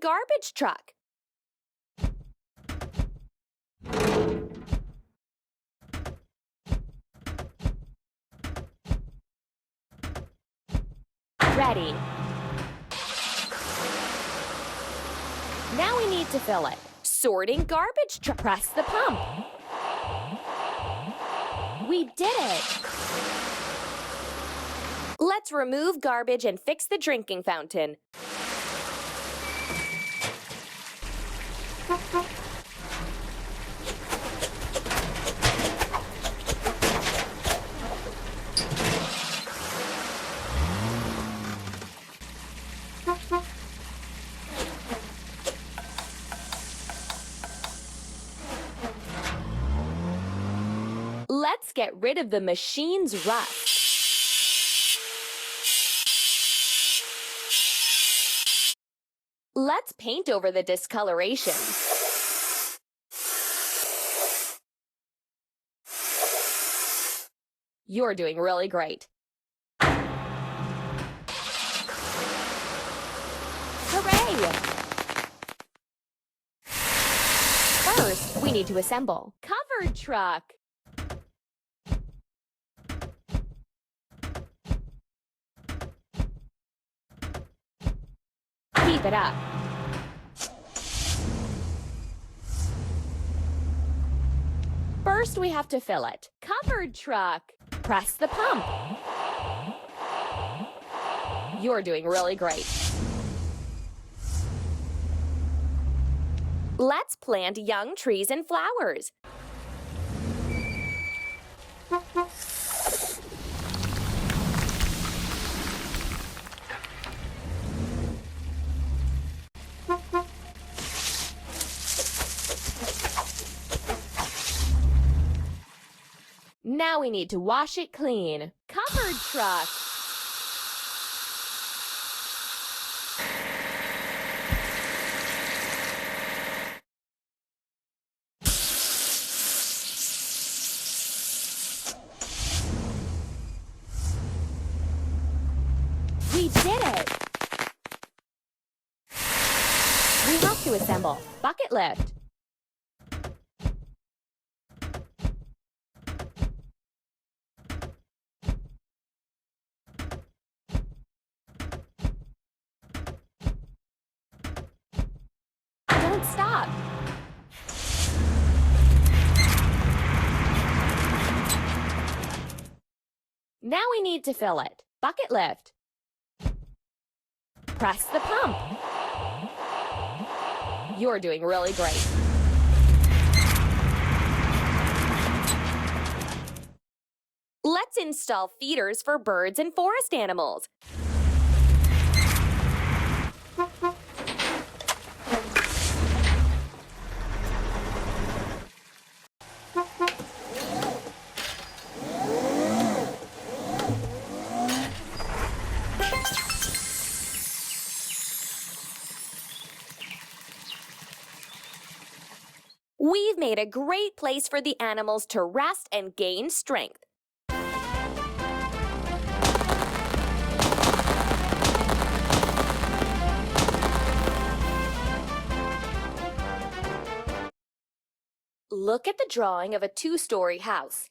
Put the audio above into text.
garbage truck. Ready. Now we need to fill it. Sorting garbage truck. Press the pump. We did it! Let's remove garbage and fix the drinking fountain. Let's get rid of the machine's rust. Let's paint over the discoloration. You're doing really great. Hooray! First, we need to assemble. Covered truck. Keep it up. First, we have to fill it. Covered truck. Press the pump. You're doing really great. Let's plant young trees and flowers. Now we need to wash it clean. Covered truck. We did it! We have to assemble. Bucket lift. Don't stop. Now we need to fill it. Bucket lift. Press the pump. You're doing really great. Let's install feeders for birds and forest animals. We've made a great place for the animals to rest and gain strength. Look at the drawing of a two-story house.